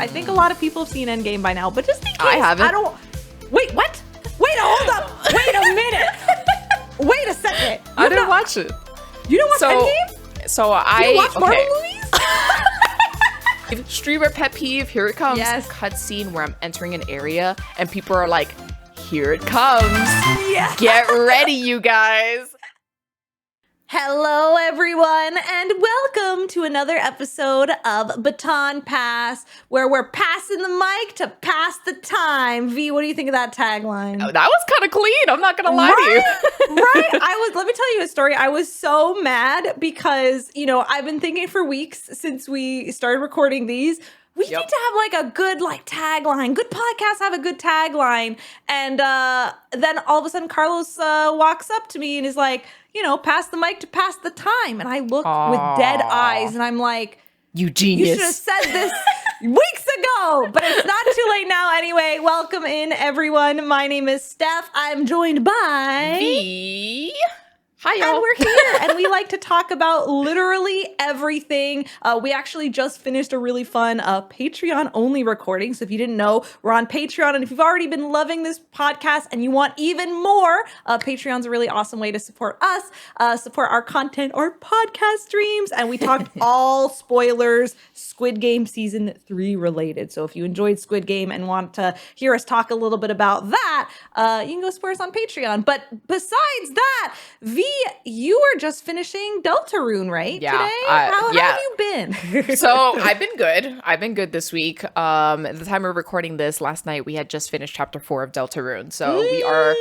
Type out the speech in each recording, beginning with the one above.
I think a lot of people have seen Endgame by now, but just in case, I haven't. Wait, what? Wait, hold up. Wait a minute. Wait a second. I didn't watch it. You don't watch Endgame? So You don't watch Marvel movies? Streamer pet peeve, here it comes. Yes. Cutscene where I'm entering an area and people are like, here it comes. Yeah. Get ready, you guys. Hello, everyone, and welcome to another episode of Baton Pass, where we're passing the mic to pass the time. V, what do you think of that tagline? That was kind of clean. I'm not gonna lie to you. Right? Let me tell you a story. I was so mad because, I've been thinking for weeks since we started recording these. We need to have like a good tagline. Good podcasts have a good tagline. And then all of a sudden Carlos walks up to me and is like, pass the mic to pass the time. And I looked with dead eyes and I'm like, you genius. You should have said this weeks ago, but it's not too late now anyway. Welcome in, everyone. My name is Steph. I'm joined by V. Hi, y'all. And we're here, and we like to talk about literally everything. We actually just finished a really fun Patreon-only recording. So if you didn't know, we're on Patreon. And if you've already been loving this podcast and you want even more, Patreon's a really awesome way to support us, support our content or podcast streams. And we talked all spoilers, Squid Game Season 3 related. So if you enjoyed Squid Game and want to hear us talk a little bit about that, you can go support us on Patreon. But besides that, V, you were just finishing Deltarune, right? Yeah. Today? How have you been? So I've been good. I've been good this week. At the time of recording this last night, we had just finished chapter 4 of Deltarune. So we are,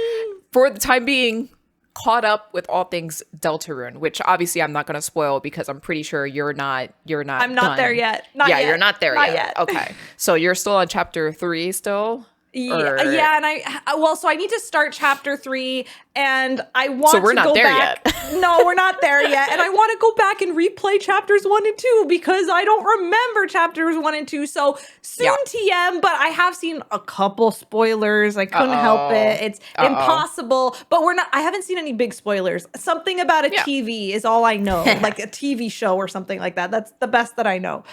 for the time being, caught up with all things Deltarune, which obviously I'm not going to spoil because I'm pretty sure you're not. I'm not there yet. Not yet. You're not there not yet. Okay. So you're still on chapter 3 still? Yeah, and so I need to start chapter 3, and I want to go back. So we're not there yet. No, we're not there yet, and I want to go back and replay chapters 1 and 2 because I don't remember chapters 1 and 2. So soon TM, but I have seen a couple spoilers. I couldn't help it. It's impossible, but I haven't seen any big spoilers. Something about a TV is all I know, like a TV show or something like that. That's the best that I know.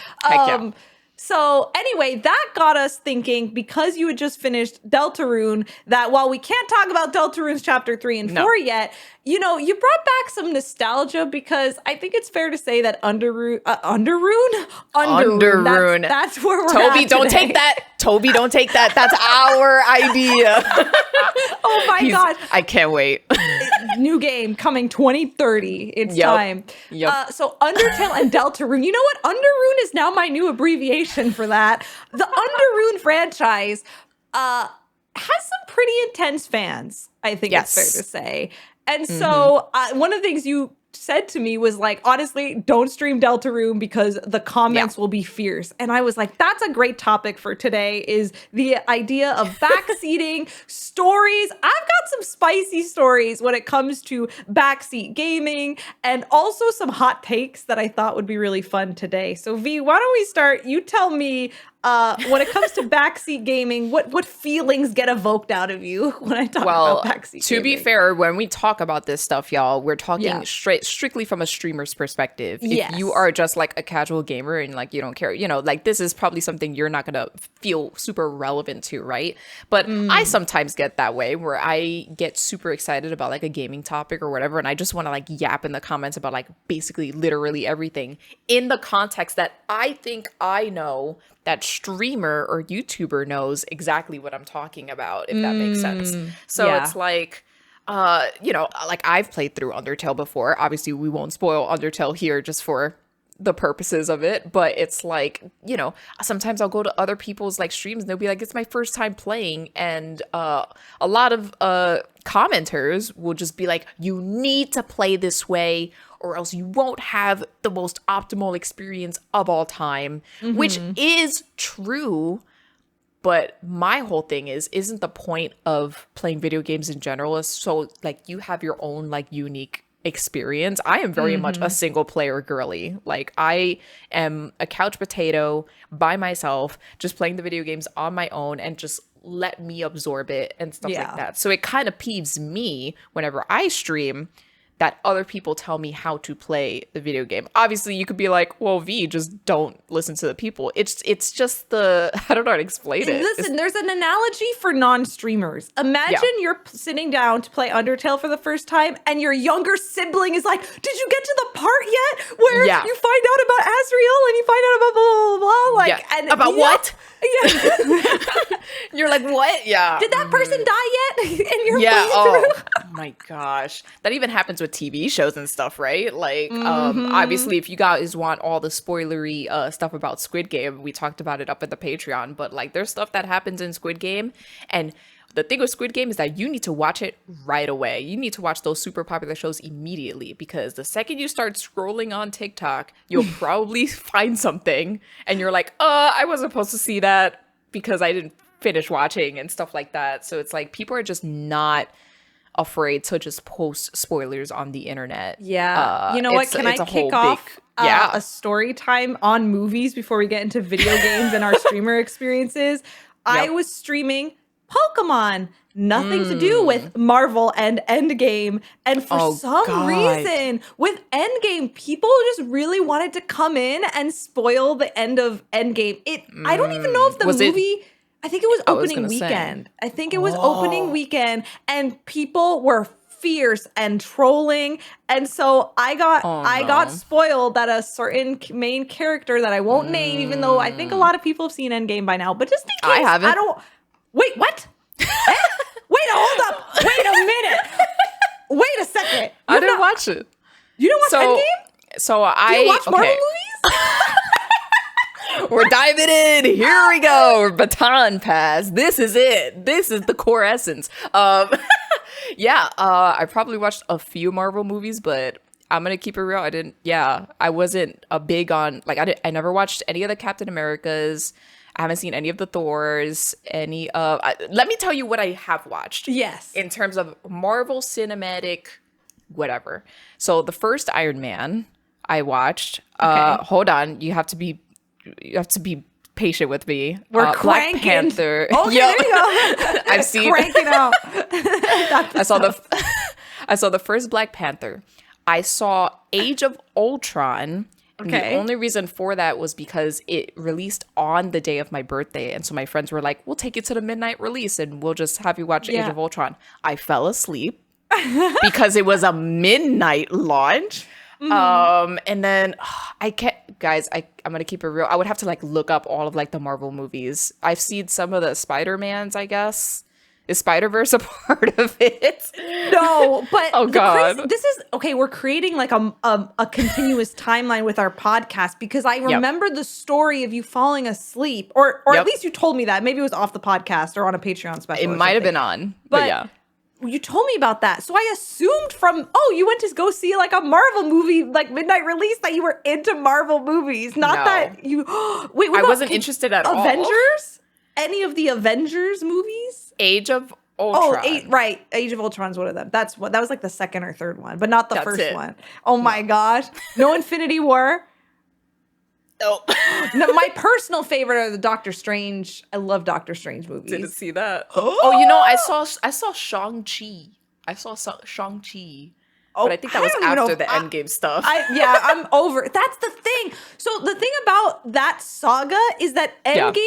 So anyway, that got us thinking, because you had just finished Deltarune, that while we can't talk about Deltarune's chapter 3 and 4 yet, you brought back some nostalgia, because I think it's fair to say that UnderRune, that's where we're Toby, at don't today. take that. Toby, don't take that. That's our idea. Oh my God. I can't wait. New game coming 2030. It's time. Yep. So Undertale and Deltarune. You know what? UnderRune is now my new abbreviation for that. The UnderRune franchise has some pretty intense fans, I think it's fair to say. And so one of the things you said to me was like, honestly, don't stream Deltarune because the comments will be fierce. And I was like, that's a great topic for today, is the idea of backseating stories. I've got some spicy stories when it comes to backseat gaming, and also some hot takes that I thought would be really fun today. So V, why don't we start? You tell me, when it comes to backseat gaming, what feelings get evoked out of you when I talk about backseat gaming? To be fair, when we talk about this stuff, y'all, we're talking strictly from a streamer's perspective. If you are just like a casual gamer and like you don't care, this is probably something you're not gonna feel super relevant to, right? But I sometimes get that way, where I get super excited about like a gaming topic or whatever, and I just want to like yap in the comments about like basically literally everything in the context that I think I know that streamer or YouTuber knows exactly what I'm talking about, if that makes sense. So it's like, like I've played through Undertale before. Obviously, we won't spoil Undertale here just for the purposes of it. But it's like, sometimes I'll go to other people's like streams and they'll be like, it's my first time playing. And a lot of commenters will just be like, you need to play this way, or else you won't have the most optimal experience of all time, which is true. But my whole thing isn't the point of playing video games in general is so like you have your own like unique experience. I am very much a single player girly. Like I am a couch potato by myself, just playing the video games on my own and just let me absorb it and stuff like that. So it kind of peeves me whenever I stream that other people tell me how to play the video game. Obviously, you could be like, well, V, just don't listen to the people. It's just the, I don't know how to explain it. Listen, there's an analogy for non-streamers. Imagine you're sitting down to play Undertale for the first time and your younger sibling is like, did you get to the part yet where you find out about Asriel and you find out about blah, blah, blah, blah. Like, and about what? Yeah. You're like, what? Yeah. Did that person die yet? And you're oh my gosh. That even happens with TV shows and stuff, right? Like, obviously, if you guys want all the spoilery stuff about Squid Game, we talked about it up at the Patreon, but like there's stuff that happens in Squid Game, and the thing with Squid Game is that you need to watch it right away. You need to watch those super popular shows immediately, because the second you start scrolling on TikTok, you'll probably find something and you're like, I wasn't supposed to see that because I didn't finish watching and stuff like that. So it's like people are just not afraid to just post spoilers on the internet. Yeah. You know what? Can I kick off a story time on movies before we get into video games and our streamer experiences? I was streaming Pokemon, nothing to do with Marvel and Endgame. And for some reason, with Endgame, people just really wanted to come in and spoil the end of Endgame. I don't even know if the movie... I think it was opening weekend. I think it was opening weekend, and people were fierce and trolling. And so I got spoiled that a certain main character that I won't name, even though I think a lot of people have seen Endgame by now. But just in case, I haven't. Wait, what? Wait, hold up. Wait a minute. Wait a second. I didn't watch it. You don't watch Endgame? Do you watch Marvel movies? We're diving in. Here we go. Baton Pass. This is it. This is the core essence. I probably watched a few Marvel movies, but I'm going to keep it real. I wasn't a big on, like, I never watched any of the Captain Americas. I haven't seen any of the Thors, let me tell you what I have watched. Yes. In terms of Marvel Cinematic, whatever. So the first Iron Man I watched. Okay. Hold on. You have to be patient with me. We're Black Panther. Okay, there you go. I've seen cranking out. I saw the first Black Panther. I saw Age of Ultron. Okay. The only reason for that was because it released on the day of my birthday. And so my friends were like, we'll take you to the midnight release and we'll just have you watch Age of Ultron. I fell asleep because it was a midnight launch. And then I'm gonna keep it real. I would have to like look up all of like the Marvel movies. I've seen some of the Spider-Mans, I guess. Is Spider-Verse a part of it? No, but oh god, this is okay. We're creating like a continuous timeline with our podcast, because I remember the story of you falling asleep, or at least you told me that. Maybe it was off the podcast or on a Patreon special. It might have been on, but yeah. You told me about that. So I assumed you went to go see like a Marvel movie, like midnight release, that you were into Marvel movies. Not that you... Wait, I wasn't interested at all. Avengers? Any of the Avengers movies? Age of Ultron. Age of Ultron's one of them. That was like the second or third one, but not the first one. Oh my gosh. No Infinity War. Oh. No, my personal favorite are the Doctor Strange. I love Doctor Strange movies. Didn't see that. I saw Shang-Chi. Shang-Chi. But I think that was after the Endgame stuff. I'm over. That's the thing. So the thing about that saga is that Endgame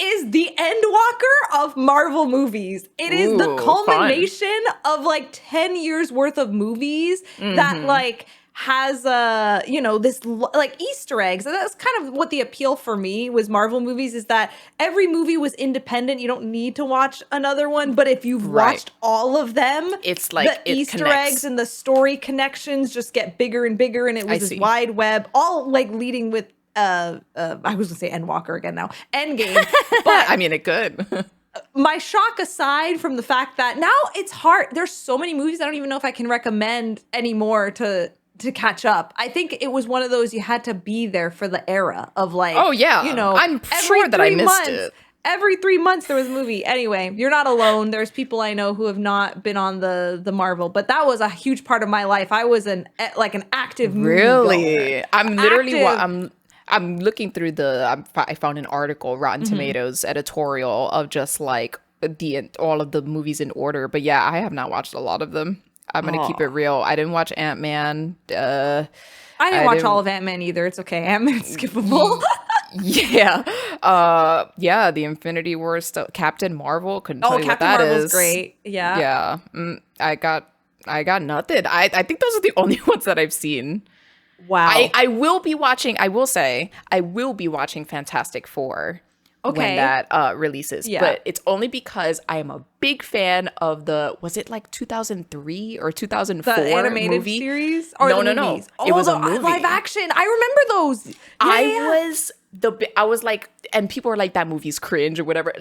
is the endwalker of Marvel movies. It is the culmination of like 10 years worth of movies that like has this like Easter eggs. And that's kind of what the appeal for me was Marvel movies, is that every movie was independent. You don't need to watch another one, but if you've watched all of them, it's like the Easter eggs and the story connections just get bigger and bigger, and it was this wide web, all like leading with I was gonna say Endwalker again now, Endgame. But I mean, it could. My shock aside from the fact that now it's hard, there's so many movies I don't even know if I can recommend anymore to catch up. I think it was one of those you had to be there for the era of like, I'm sure that I missed it. Every 3 months there was a movie. Anyway, you're not alone. There's people I know who have not been on the Marvel, but that was a huge part of my life. I was an active movie goer. I'm literally I'm looking through I found an article, Rotten Tomatoes editorial of just like all of the movies in order. But yeah, I have not watched a lot of them. I'm gonna keep it real. I didn't watch Ant-Man. I didn't watch all of Ant-Man either. It's okay. Ant-Man's skippable. Yeah. The Infinity War stuff. Captain Marvel. Couldn't tell you Captain what that Marvel's is. great. Yeah. Yeah. I got nothing. I think those are the only ones that I've seen. Wow. I will be watching, I will say, I will be watching Fantastic Four when that releases. Yeah. But it's only because I am a big fan of was it like 2003 or 2004 the animated movie? Series? Or no. It was a movie. Live action. I remember those. I was like, and people are like, that movie's cringe or whatever.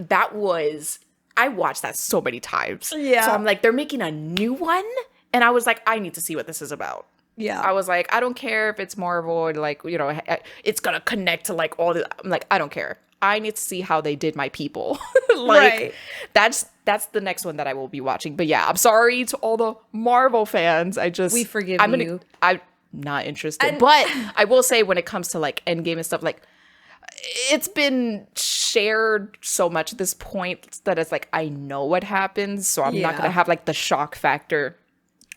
I watched that so many times. Yeah. So I'm like, they're making a new one? And I was like, I need to see what this is about. Yeah. I was like, I don't care if it's Marvel or like, it's going to connect to like all the, I'm like, I don't care. I need to see how they did my people. Right. That's the next one that I will be watching. But yeah, I'm sorry to all the Marvel fans. We forgive you. I'm not interested. But I will say when it comes to like Endgame and stuff, like it's been shared so much at this point that it's like, I know what happens. So I'm not going to have like the shock factor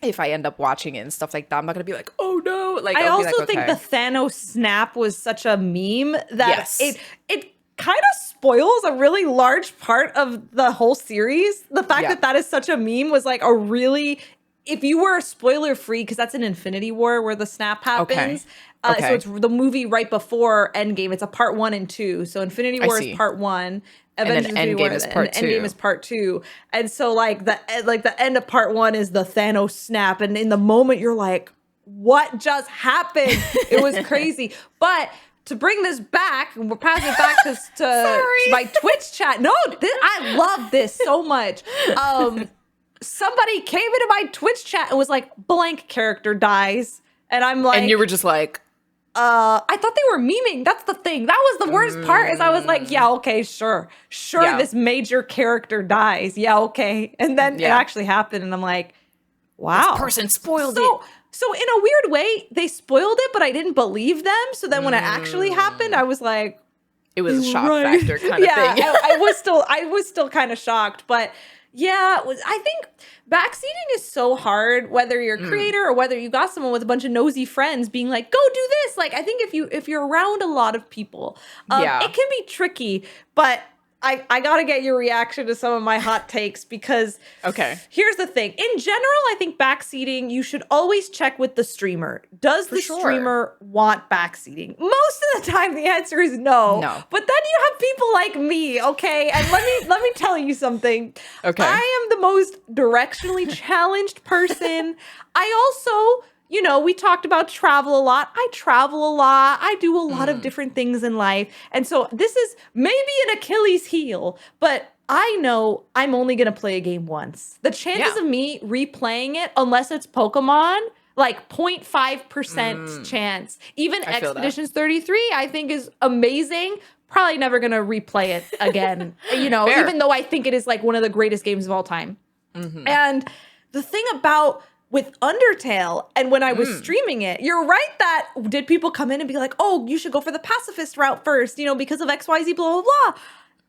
if I end up watching it and stuff like that. I'm not going to be like, oh no. Like I also think the Thanos snap was such a meme that it kind of spoils a really large part of the whole series. The fact that is such a meme was like a really, if you were spoiler free, because that's an Infinity War where the snap happens. So it's the movie right before Endgame. It's a part 1 and 2. So Infinity War is part 1. Avengers Endgame is part 2. Endgame is part 2. And so like the end of part 1 is the Thanos snap. And in the moment you're like, what just happened? It was crazy. But to bring this back, and we're passing it back to my Twitch chat. No, I love this so much. Somebody came into my Twitch chat and was like, blank character dies. And I'm like, and you were just like, I thought they were memeing. That's the thing. That was the worst part is I was like, yeah, okay, sure. This major character dies. Yeah, okay. And then it actually happened. And I'm like, wow. This person spoiled it. So in a weird way, they spoiled it, but I didn't believe them. So then when it actually happened, I was like, it was a shock factor kind of thing. I was still kind of shocked, but yeah, I think backseating is so hard, whether you're a creator or whether you got someone with a bunch of nosy friends being like, go do this. Like, I think if you're around a lot of people, it can be tricky, but I got to get your reaction to some of my hot takes because here's the thing. In general, I think backseating, you should always check with the streamer. Does the streamer want backseating? Most of the time, the answer is no. But then you have people like me, okay? And let me tell you something. Okay. I am the most directionally challenged person. I also... we talked about travel a lot. I travel a lot. I do a lot of different things in life. And so this is maybe an Achilles heel, but I know I'm only going to play a game once. The chances of me replaying it, unless it's Pokemon, like 0.5% chance. Even Expeditions 33, I think is amazing. Probably never going to replay it again, even though I think it is like one of the greatest games of all time. Mm-hmm. And the thing about... with Undertale, and when I was streaming it, you're right that did people come in and be like, oh, you should go for the pacifist route first, because of XYZ, blah, blah, blah.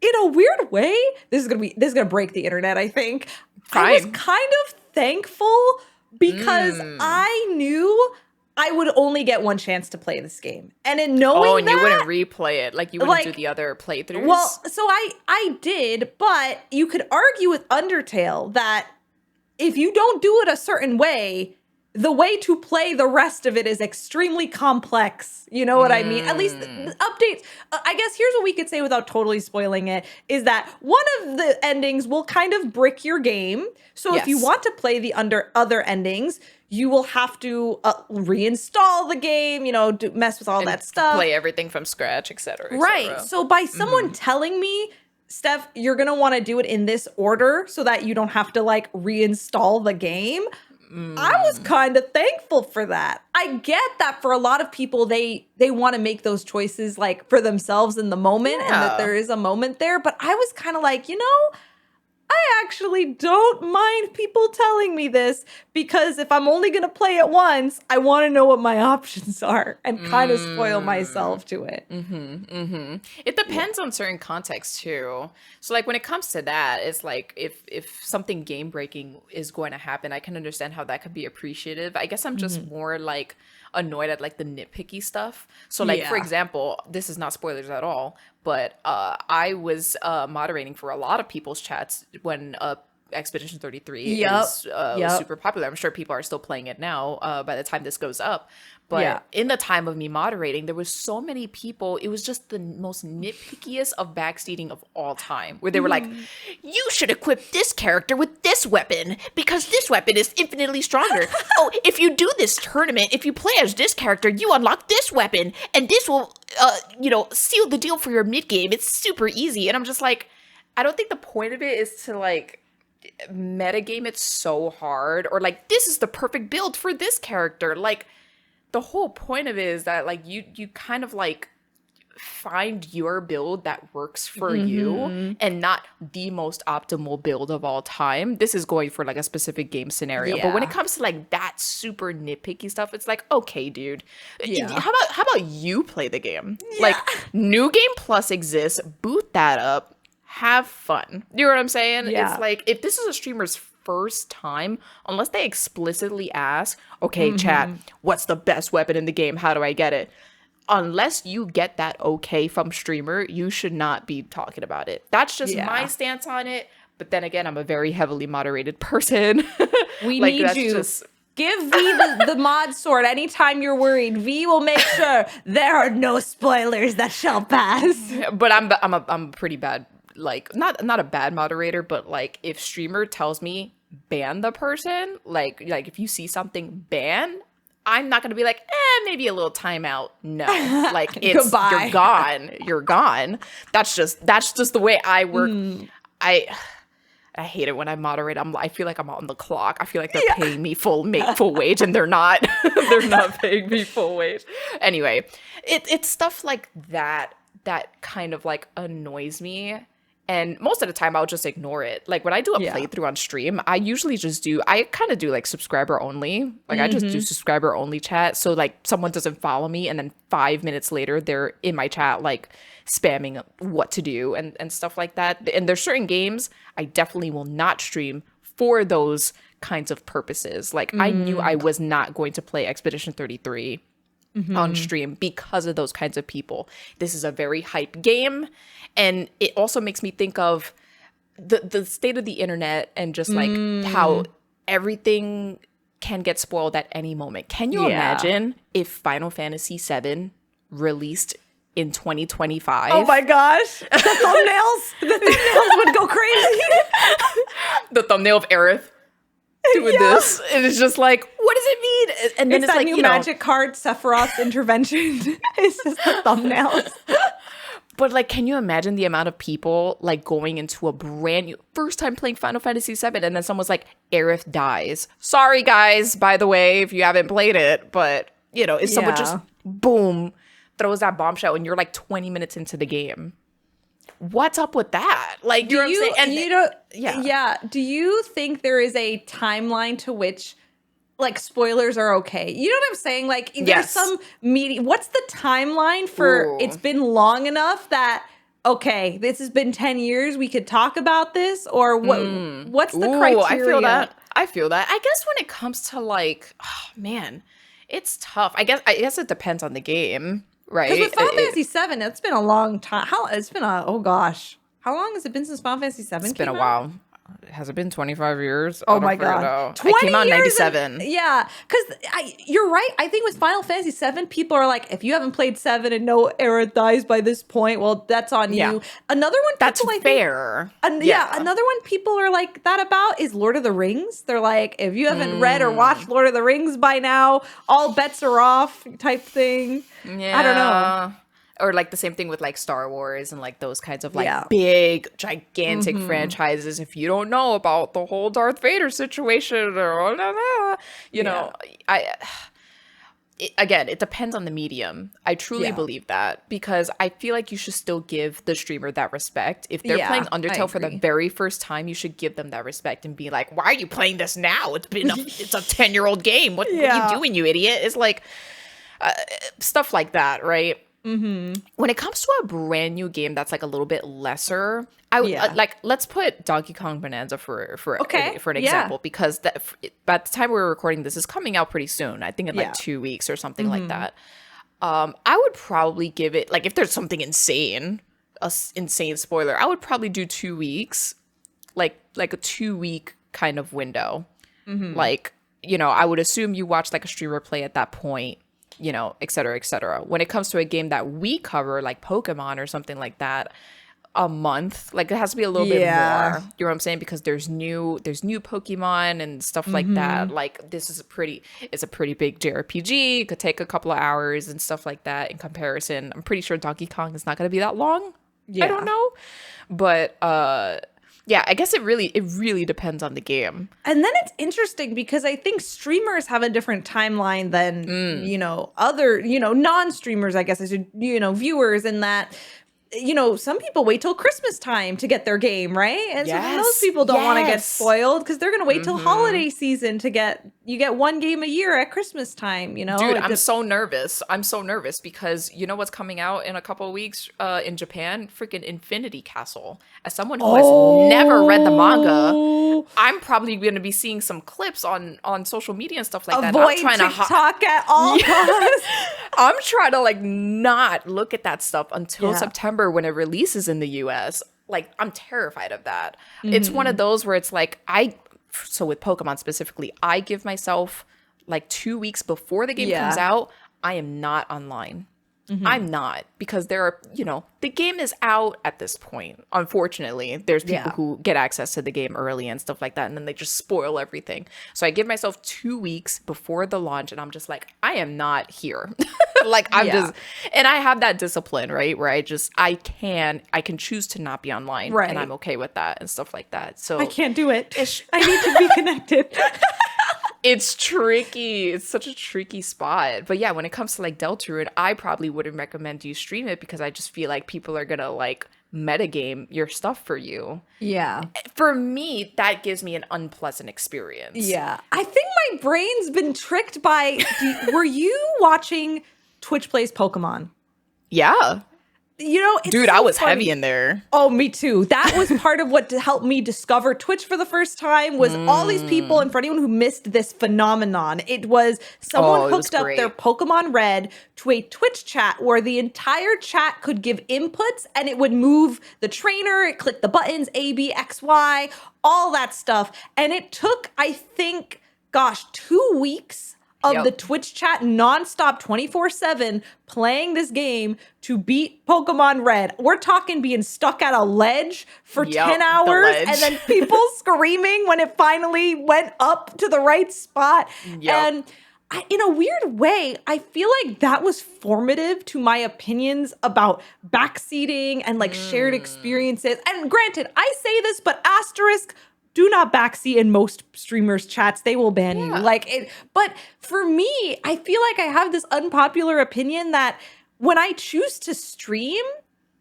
In a weird way, this is gonna break the internet, I think. I was kind of thankful because I knew I would only get one chance to play this game. And in knowing and you wouldn't replay it, like you wouldn't do the other playthroughs? Well, so I did, but you could argue with Undertale that if you don't do it a certain way, the way to play the rest of it is extremely complex. You know what I mean? At least updates. I guess here's what we could say without totally spoiling it, is that one of the endings will kind of brick your game. So if you want to play the other endings, you will have to reinstall the game, mess with all that stuff. Play everything from scratch, et cetera. Right. So by someone telling me, Steph, you're going to want to do it in this order so that you don't have to like reinstall the game. I was kind of thankful for that. I get that for a lot of people, they want to make those choices like for themselves in the moment and that there is a moment there. But I was kind of like, I actually don't mind people telling me this, because if I'm only going to play it once, I want to know what my options are and kind of spoil myself to it. It depends on certain contexts too. So like when it comes to that, it's like if something game breaking is going to happen, I can understand how that could be appreciative. I guess I'm just more like annoyed at like the nitpicky stuff. So like for example, this is not spoilers at all, but I was moderating for a lot of people's chats when Expedition 33 was super popular. I'm sure people are still playing it now by the time this goes up. But in the time of me moderating, there was so many people. It was just the most nitpickiest of backseating of all time, where they were like, you should equip this character with this weapon because this weapon is infinitely stronger. Oh, if you do this tournament, if you play as this character, you unlock this weapon and this will, seal the deal for your mid game. It's super easy. And I'm just like, I don't think the point of it is to like metagame it so hard, or like this is the perfect build for this character. Like the whole point of it is that like you kind of like find your build that works for you and not the most optimal build of all time. This is going for like a specific game scenario. But when it comes to like that super nitpicky stuff, it's like, okay, dude, how about you play the game? Like New Game Plus exists, boot that up, have fun. You know what I'm saying? It's like, if this is a streamer's first time, unless they explicitly ask, okay, chat, what's the best weapon in the game? How do I get it? Unless you get that okay from streamer, you should not be talking about it. That's just my stance on it. But then again, I'm a very heavily moderated person. We like, need you. Give V the mod sword anytime you're worried. V will make sure there are no spoilers that shall pass. But I'm a pretty bad, like not a bad moderator, but like if streamer tells me ban the person, like if you see something ban, I'm not gonna be like, maybe a little timeout. No, like it's goodbye. You're gone. That's just the way I work. I hate it when I moderate. I feel like I'm on the clock. I feel like they're paying me full wage, and they're not. They're not paying me full wage. Anyway, it's stuff like that kind of like annoys me. And most of the time, I'll just ignore it. Like, when I do a playthrough on stream, I usually I kind of do, like, subscriber only. Like, I just do subscriber only chat. So, like, someone doesn't follow me, and then 5 minutes later, they're in my chat, like, spamming what to do and stuff like that. And there's certain games I definitely will not stream for those kinds of purposes. Like, I knew I was not going to play Expedition 33 on stream because of those kinds of people. This is a very hype game, and it also makes me think of the state of the internet and just like how everything can get spoiled at any moment. Can you imagine if Final Fantasy VII released in 2025? Oh my gosh, the thumbnails would go crazy. The thumbnail of Aerith doing this, and it's just like, what does it mean? And then it's that like new magic card, Sephiroth's intervention. It's just the thumbnails. But like, can you imagine the amount of people like going into a brand new first time playing Final Fantasy VII, and then someone's like, Aerith dies. Sorry guys, by the way, if you haven't played it, but if someone just boom throws that bombshell and you're like 20 minutes into the game. What's up with that? Like, you know what I'm saying? And do you think there is a timeline to which like spoilers are okay? You know what I'm saying? Like, there's some what's the timeline for it's been long enough that okay, this has been 10 years, we could talk about this? Or what's the criteria? I feel that. I guess when it comes to like, oh man, it's tough. I guess it depends on the game. Right. Because with Final Fantasy VII, it's been a long time. How long has it been since Final Fantasy VII? It's been a while. Has it been 25 years? Oh my god, it came out in 97. Because you're right. I think with Final Fantasy VII, people are like, if you haven't played 7 and know Aerith dies by this point, well, that's on you. Another one, that's fair. Another one people are like that about is Lord of the Rings. They're like, if you haven't read or watched Lord of the Rings by now, all bets are off type thing. Yeah. I don't know. Or like the same thing with like Star Wars and like those kinds of like big, gigantic franchises. If you don't know about the whole Darth Vader situation, again, it depends on the medium. I truly believe that, because I feel like you should still give the streamer that respect. If they're playing Undertale for the very first time, you should give them that respect and be like, why are you playing this now? It's a 10-year-old game. What are you doing, you idiot? It's like stuff like that, right? Mm-hmm. When it comes to a brand new game that's like a little bit lesser, I would like, let's put Donkey Kong Bonanza for an example, because by the time we're recording this is coming out pretty soon. I think in like 2 weeks or something like that. I would probably give it, like, if there's something insane spoiler, I would probably do 2 weeks, like a 2-week kind of window. Like, you know, I would assume you watch like a streamer play at that point, you know, et cetera, et cetera. When it comes to a game that we cover, like Pokemon or something like that, a month, like, it has to be a little bit more. You know what I'm saying? Because there's new Pokemon and stuff like that. Like, this is it's a pretty big JRPG. It could take a couple of hours and stuff like that. In comparison, I'm pretty sure Donkey Kong is not going to be that long. I don't know, but yeah, I guess it really depends on the game. And then it's interesting because I think streamers have a different timeline than, you know, other, you know, non-streamers, I guess, you know, viewers, in that, you know, some people wait till Christmas time to get their game, right? And so those people don't want to get spoiled because they're going to wait till holiday season to get one game a year at Christmas time, you know? Dude, I'm so nervous. I'm so nervous because you know what's coming out in a couple of weeks in Japan? Freaking Infinity Castle. As someone who has never read the manga, I'm probably going to be seeing some clips on social media and stuff like that. Avoid TikTok at all costs. I'm trying to like not look at that stuff until September when it releases in the US. Like, I'm terrified of that. It's one of those where it's like, so with Pokemon specifically, I give myself like 2 weeks before the game comes out. I am not online. I'm not, because there are, you know, the game is out at this point. Unfortunately, there's people who get access to the game early and stuff like that, and then they just spoil everything. So I give myself 2 weeks before the launch, and I'm just like, I am not here. Like, I'm just, and I have that discipline, right? Where I can choose to not be online, and I'm okay with that and stuff like that. So I can't do it. I need to be connected. It's tricky. It's such a tricky spot. But yeah, when it comes to like Deltarune, I probably wouldn't recommend you stream it because I just feel like people are gonna like metagame your stuff for you. Yeah. For me, that gives me an unpleasant experience. Yeah. I think my brain's been tricked by were you watching Twitch Plays Pokemon? Yeah. You know, it's dude, so I was funny. heavy in there. Oh, me too. That was part of what helped me discover Twitch for the first time, was all these people. And for anyone who missed this phenomenon, it was someone hooked up their Pokemon Red to a Twitch chat where the entire chat could give inputs and it would move the trainer, click the buttons, A, B, X, Y, all that stuff. And it took, I think, 2 weeks of the Twitch chat nonstop 24/7 playing this game to beat Pokemon Red. We're talking being stuck at a ledge for 10 hours and then people screaming when it finally went up to the right spot. And in a weird way, I feel like that was formative to my opinions about backseating and like shared experiences. And granted, I say this, but asterisk, do not backseat in most streamers' chats. They will ban you. But for me, I feel like I have this unpopular opinion that when I choose to stream,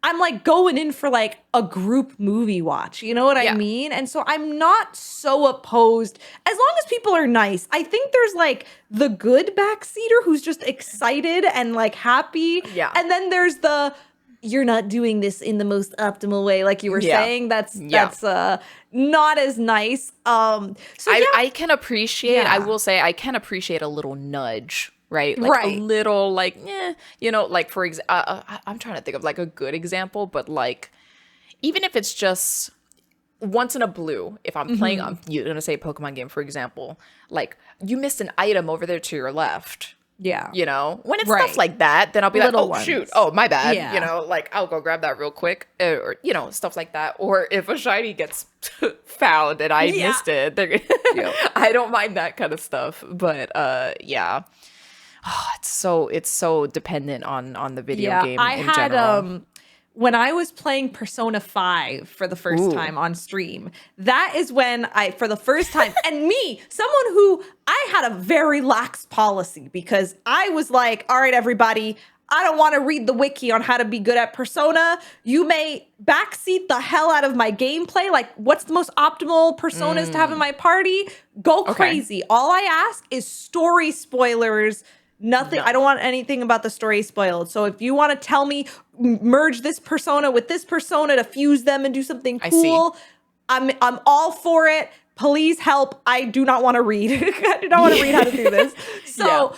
I'm like going in for like a group movie watch. You know what I mean? And so I'm not so opposed as long as people are nice. I think there's like the good backseater who's just excited and like happy. Yeah. And then there's the you're not doing this in the most optimal way, like you were saying. That's not as nice. I can appreciate. I will say I can appreciate a little nudge, right? Like a little, like, you know, like for example, I'm trying to think of like a good example, but like even if it's just once in a blue, if I'm playing, you're gonna say a Pokemon game, for example, like you missed an item over there to your left. Yeah. You know, when it's stuff like that, then I'll be Little like, ones. Shoot. Oh, my bad. You know, like I'll go grab that real quick or, you know, stuff like that. Or if a shiny gets found and I missed it, I don't mind that kind of stuff. But it's so dependent on the video game in general. when I was playing Persona 5 for the first time on stream, that is when for the first time, and me, someone who I had a very lax policy because I was like, all right, everybody, I don't want to read the wiki on how to be good at Persona. You may backseat the hell out of my gameplay. Like, what's the most optimal personas to have in my party? Go crazy. All I ask is story spoilers. Nothing. I don't want anything about the story spoiled. So if you want to tell me merge this persona with this persona to fuse them and do something cool, I'm all for it. Please help. I do not want to read. I do not want to read how to do this. So,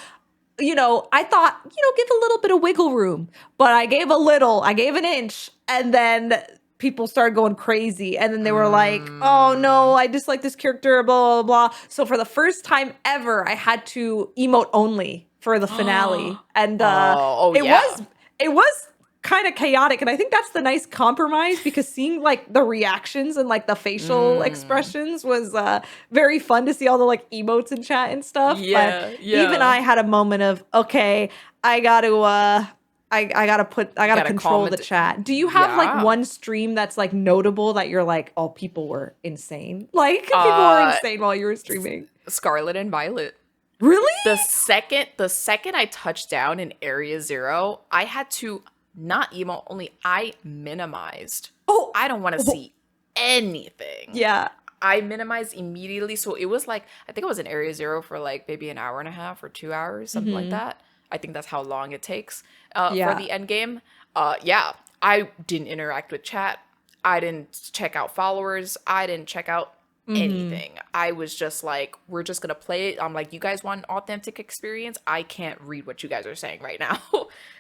you know, I thought, you know, give a little bit of wiggle room, but I gave an inch, and then people started going crazy, and then they were like, oh no, I dislike this character, blah, blah, blah. So for the first time ever, I had to emote only for the finale. And it was kind of chaotic. And I think that's the nice compromise, because seeing like the reactions and like the facial expressions was very fun to see all the like emotes in chat and stuff. But even I had a moment of, okay, I gotta control the chat. Do you have like one stream that's like notable that you're like, oh, people were insane? Like people were insane while you were streaming. Scarlet and Violet. Really? The second I touched down in Area 0, I had to not emote only, I minimized. Oh, I don't want to see anything. Yeah. I minimized immediately. So it was like, I think I was in Area 0 for like maybe an hour and a half or 2 hours, something like that. I think that's how long it takes for the end game. I didn't interact with chat. I didn't check out followers. I didn't check out anything. I was just like, we're just going to play it. I'm like, you guys want an authentic experience? I can't read what you guys are saying right now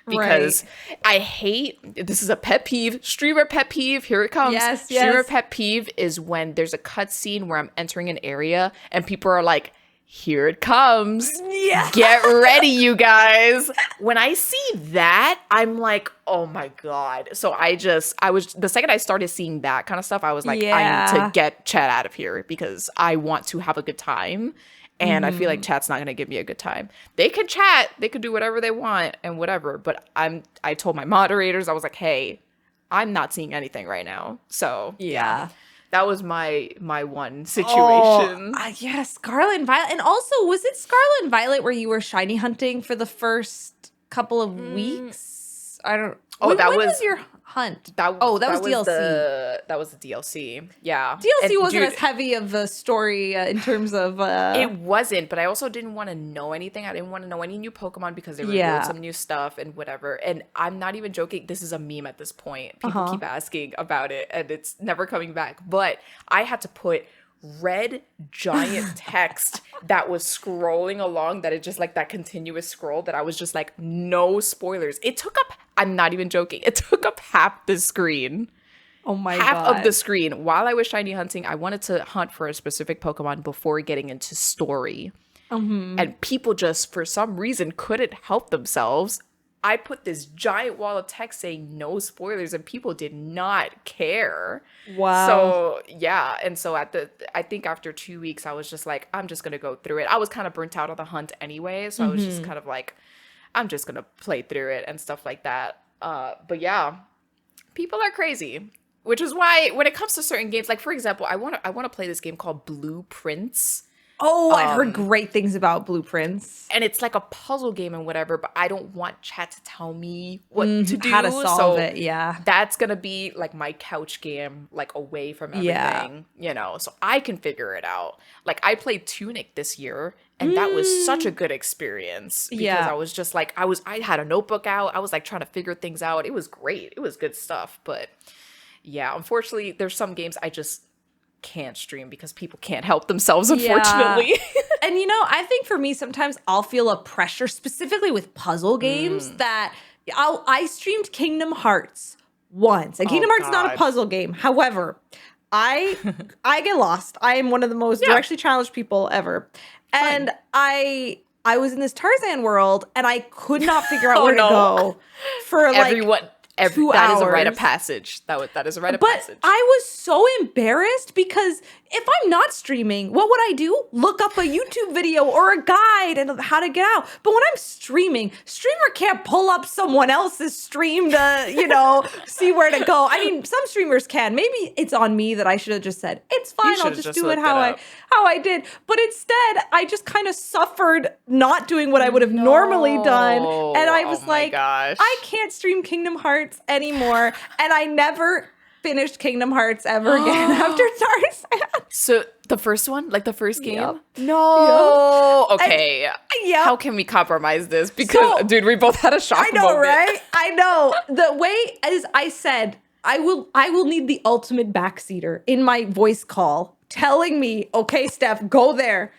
because I hate, this is a pet peeve, streamer pet peeve. Here it comes. Streamer pet peeve is when there's a cutscene where I'm entering an area and people are like, here it comes. Yeah. Get ready, you guys. When I see that, I'm like, oh my God. So the second I started seeing that kind of stuff, I was like, I need to get chat out of here because I want to have a good time. And I feel like chat's not going to give me a good time. They can chat, they can do whatever they want and whatever. But I told my moderators, I was like, hey, I'm not seeing anything right now. So yeah. That was my one situation. Scarlet and Violet. And also, was it Scarlet and Violet where you were shiny hunting for the first couple of weeks? I don't. When was your hunt? That was DLC. That was the DLC. Yeah. DLC wasn't as heavy of a story in terms of. It wasn't, but I also didn't want to know anything. I didn't want to know any new Pokemon because they revealed some new stuff and whatever. And I'm not even joking. This is a meme at this point. People keep asking about it, and it's never coming back. But I had to put red giant text that was scrolling along, that it just like that continuous scroll, that I was just like, no spoilers. It took up, I'm not even joking, it took up half the screen. Oh my God. Half of the screen. While I was shiny hunting, I wanted to hunt for a specific Pokemon before getting into story. And people just, for some reason, couldn't help themselves. I put this giant wall of text saying no spoilers, and people did not care. Wow. So yeah, and so I think after 2 weeks, I was just like, I'm just gonna go through it. I was kind of burnt out on the hunt anyway, so I was just kind of like, I'm just gonna play through it and stuff like that. But yeah, people are crazy, which is why when it comes to certain games, like for example, I want to play this game called Blueprints. Oh, I've heard great things about Blueprints. And it's like a puzzle game and whatever, but I don't want chat to tell me what to do. How to solve it, yeah. That's going to be like my couch game, like away from everything, you know, so I can figure it out. Like I played Tunic this year, and that was such a good experience because I was just like, I had a notebook out. I was like trying to figure things out. It was great. It was good stuff. But yeah, unfortunately, there's some games I just can't stream because people can't help themselves, unfortunately. And you know, I think for me, sometimes I'll feel a pressure, specifically with puzzle games, that I streamed Kingdom Hearts once, and Kingdom Hearts is not a puzzle game. However, I get lost. I am one of the most directly challenged people ever. And I was in this Tarzan world, and I could not figure out where to go for like That is a rite of passage. That is a rite of passage. But I was so embarrassed because if I'm not streaming, what would I do? Look up a YouTube video or a guide and how to get out. But when I'm streaming, streamer can't pull up someone else's stream to, see where to go. I mean, some streamers can. Maybe it's on me that I should have just said, it's fine, I'll just do it how I did. But instead, I just kind of suffered not doing what I would have normally done. And I was gosh. I can't stream Kingdom Hearts anymore. And I never finished Kingdom Hearts ever again after Tarzan. So the first one, like the first game? Yep. No. Yep. Okay. Yep. How can we compromise this? Because, dude, we both had a shock moment. I know, right? I know. The way, as I said, I will need the ultimate backseater in my voice call telling me, okay, Steph, go there.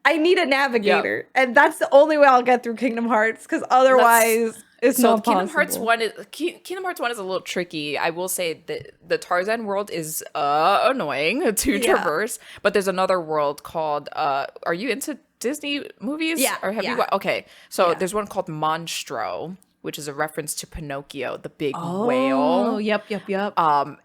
I need a navigator. Yep. And that's the only way I'll get through Kingdom Hearts, because otherwise it's not possible. Kingdom Hearts 1 is a little tricky. I will say that the Tarzan world is annoying to traverse, but there's another world called are you into Disney movies? Yeah. Or have you okay. So there's one called Monstro, which is a reference to Pinocchio, the big whale. Oh, yep.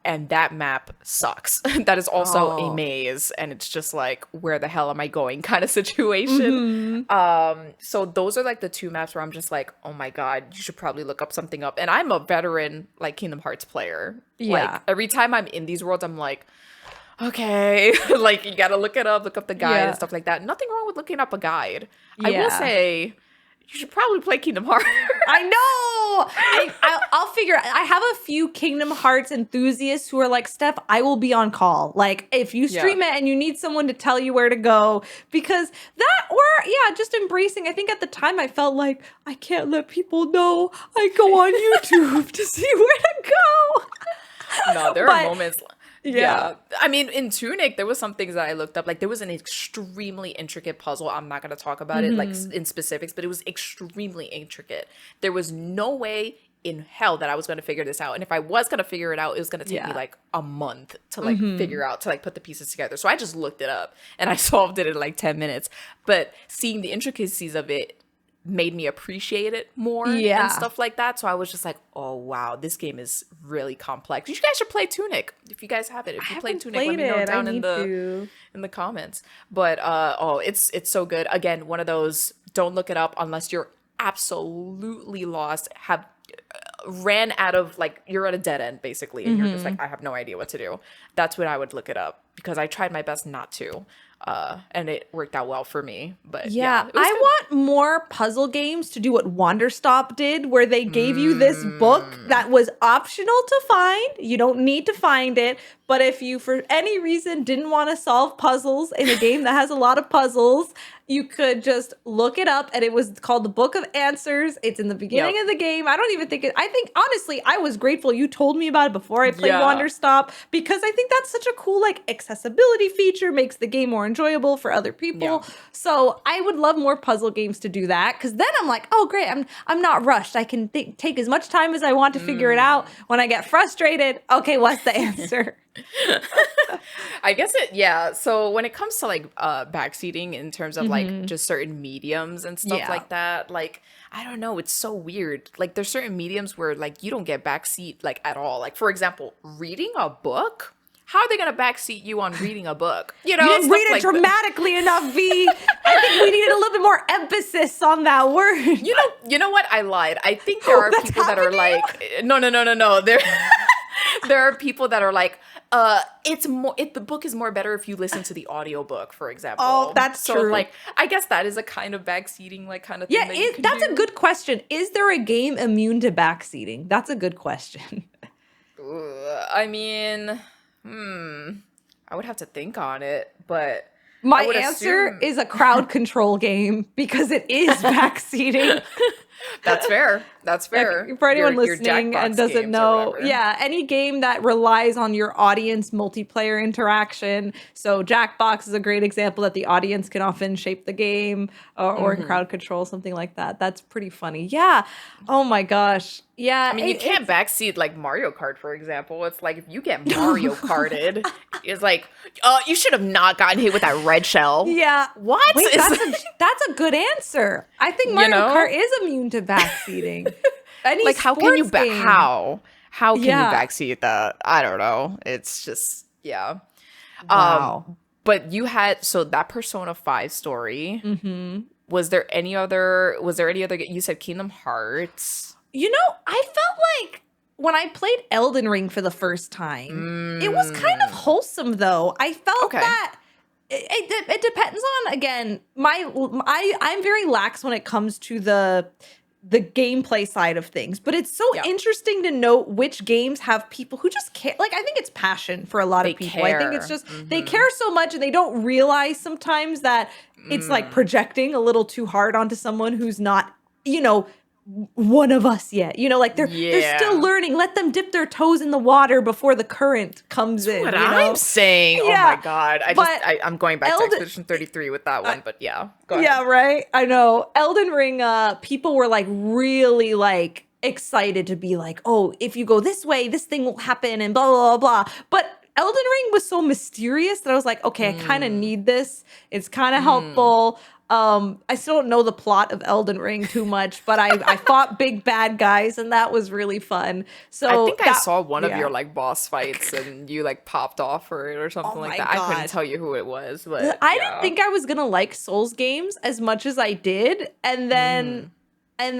And that map sucks. That is also a maze, and it's just like, where the hell am I going kind of situation. So those are like the two maps where I'm just like, oh my God, you should probably look something up. And I'm a veteran like Kingdom Hearts player. Yeah. Like every time I'm in these worlds, I'm like, okay, like you gotta look up the guide and stuff like that. Nothing wrong with looking up a guide. I will say, you should probably play Kingdom Hearts. I know. I'll figure. I have a few Kingdom Hearts enthusiasts who are like, Steph, I will be on call. Like, if you stream it and you need someone to tell you where to go, because just embracing. I think at the time I felt like I can't let people know I go on YouTube to see where to go. No, there are moments. Yeah. I mean, in Tunic, there was some things that I looked up. Like, there was an extremely intricate puzzle. I'm not going to talk about it, like, in specifics, but it was extremely intricate. There was no way in hell that I was going to figure this out. And if I was going to figure it out, it was going to take me, like, a month to, like, figure out, to, like, put the pieces together. So I just looked it up, and I solved it in, like, 10 minutes. But seeing the intricacies of it made me appreciate it more and stuff like that. So I was just like, oh wow, this game is really complex. You guys should play Tunic if you guys have it. If you played Tunic, let me know down in the comments. But it's so good. Again, one of those, don't look it up unless you're absolutely lost, have ran out of, like, you're at a dead end basically, and you're just like, I have no idea what to do. That's when I would look it up, because I tried my best not to. And it worked out well for me. But I want more puzzle games to do what Wanderstop did, where they gave you this book that was optional to find. You don't need to find it. But if you, for any reason, didn't want to solve puzzles in a game that has a lot of puzzles, you could just look it up, and it was called the Book of Answers. It's in the beginning of the game. I don't even think I think, honestly, I was grateful you told me about it before I played Wanderstop, because I think that's such a cool, like, accessibility feature, makes the game more enjoyable for other people. So I would love more puzzle games to do that, because then I'm like, oh, great, I'm not rushed. I can take as much time as I want to figure it out. When I get frustrated, okay, what's the answer? I guess so when it comes to, like, backseating in terms of like just certain mediums and stuff like that, like, I don't know, it's so weird. Like, there's certain mediums where, like, you don't get backseat, like, at all. Like, for example, reading a book. How are they gonna backseat you on reading a book? You know, you didn't read it dramatically enough, V. I think we needed a little bit more emphasis on that word. You know what? I lied. I think there are people that are like, no. There are people that are like, the book is more better if you listen to the audiobook, for example. Oh, that's true. Like, I guess that is a kind of backseating, like, kind of thing. Yeah, that's a good question. Is there a game immune to backseating? That's a good question. I mean, I would have to think on it, but my answer is a crowd control game, because it is backseating. That's fair. That's fair. Like, for anyone listening and doesn't know, any game that relies on your audience multiplayer interaction. So Jackbox is a great example that the audience can often shape the game, or crowd control, something like that. That's pretty funny. Yeah. Oh my gosh. Yeah. I mean, you can't backseat, like, Mario Kart, for example. It's like, if you get Mario Karted, it's like, you should have not gotten hit with that red shell. Yeah. What? Wait, that's a good answer. I think Mario Kart is immune to backseating. Any like how can you game. how can you backseat that? I don't know. It's just Wow. But you had that Persona 5 story. Mm-hmm. Was there any other you said Kingdom Hearts? You know, I felt like when I played Elden Ring for the first time, it was kind of wholesome though. I felt that it depends on, again, I'm very lax when it comes to the gameplay side of things, but it's so interesting to note which games have people who just care. Like, I think it's passion for a lot of people. I think it's just they care so much and they don't realize sometimes that it's like projecting a little too hard onto someone who's not, you know, one of us yet. You know, like they're still learning. Let them dip their toes in the water before the current comes in. What you know? I'm saying. Yeah. Oh my god. I'm going back to Expedition 33 with that one, but yeah. Go ahead. Yeah, right. I know. Elden Ring, people were like really like excited to be like, oh, if you go this way, this thing will happen and blah blah blah blah. But Elden Ring was so mysterious that I was like, okay, I kind of need this. It's kind of helpful. I still don't know the plot of Elden Ring too much, but I fought big bad guys and that was really fun. So I think I saw one of your like boss fights and you like popped off for it or something like that. God. I couldn't tell you who it was, but I didn't think I was gonna like Souls games as much as I did, and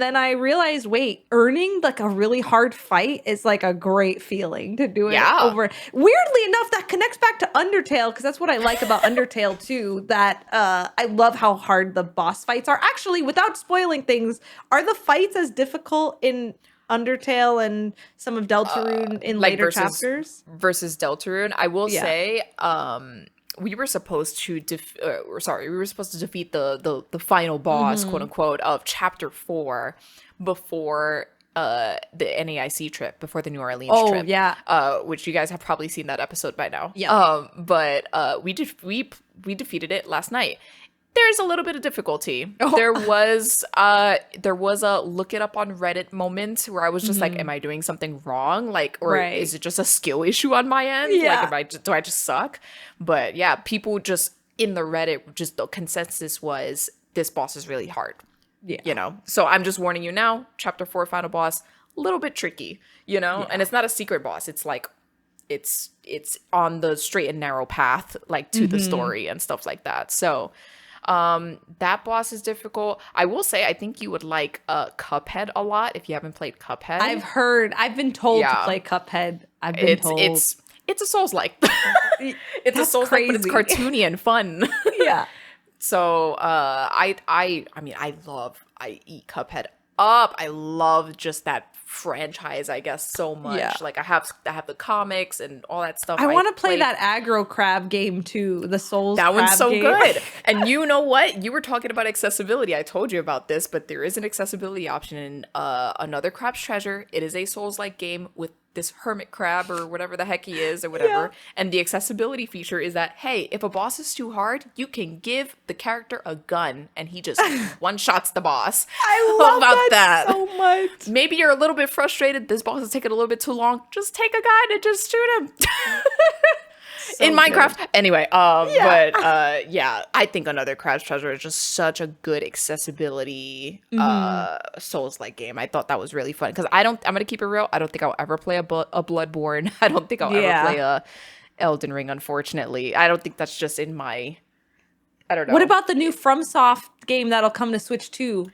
then I realized, wait, earning like a really hard fight is like a great feeling to do it over. Weirdly enough, that connects back to Undertale, because that's what I like about Undertale too, that I love how hard the boss fights are. Actually, without spoiling things, are the fights as difficult in Undertale and some of Deltarune in like later chapters? Versus Deltarune, I will say, we were supposed to defeat the final boss, quote unquote, of chapter 4 before the NAIC trip, before the New Orleans trip. Which you guys have probably seen that episode by now. But we defeated it last night. There's a little bit of difficulty. There was a look it up on Reddit moment where I was just like, am I doing something wrong? Like, or is it just a skill issue on my end? Like, do I just suck? But yeah, people just in the Reddit, just the consensus was this boss is really hard. Yeah. You know? So I'm just warning you now, chapter 4 final boss, a little bit tricky, you know? And it's not a secret boss. It's like, it's on the straight and narrow path, like to the story and stuff like that. So that boss is difficult. I will say, I think you would like Cuphead a lot if you haven't played Cuphead. I've been told to play Cuphead. I've been told. It's a Souls-like. It's a Souls-like, but it's cartoony and fun. Yeah. So I eat Cuphead up. I love just that franchise, I guess, so much. Yeah. Like I have the comics and all that stuff. I want to play that aggro crab game too, the Souls that crab one's so game. good. And you know what? You were talking about accessibility. I told you about this, but there is an accessibility option in Another Crab's Treasure. It is a Souls-like game with this hermit crab or whatever the heck he is or whatever. Yeah. And the accessibility feature is that, hey, if a boss is too hard, you can give the character a gun and he just one-shots the boss. I love that so much. Maybe you're a little bit frustrated. This boss is taking a little bit too long. Just take a gun and just shoot him. So in Minecraft. Good. Anyway, but I think Another Crab's Treasure is just such a good accessibility Souls-like game. I thought that was really fun because I'm gonna keep it real. I don't think I'll ever play a Bloodborne. I don't think I'll ever play a Elden Ring, unfortunately. I don't think that's just in my, I don't know. What about the new FromSoft game that'll come to Switch too?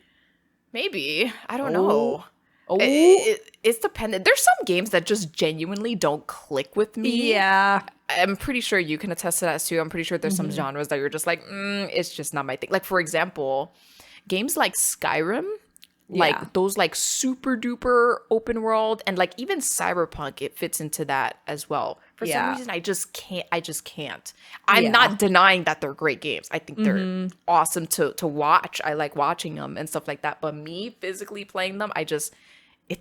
Maybe. I don't know. It's dependent. There's some games that just genuinely don't click with me. Yeah. I'm pretty sure you can attest to that too. I'm pretty sure there's some genres that you're just like, it's just not my thing. Like, for example, games like Skyrim, like those like super duper open world, and like even Cyberpunk, it fits into that as well. For some reason, I just can't. I'm not denying that they're great games. I think they're awesome to watch. I like watching them and stuff like that. But me physically playing them,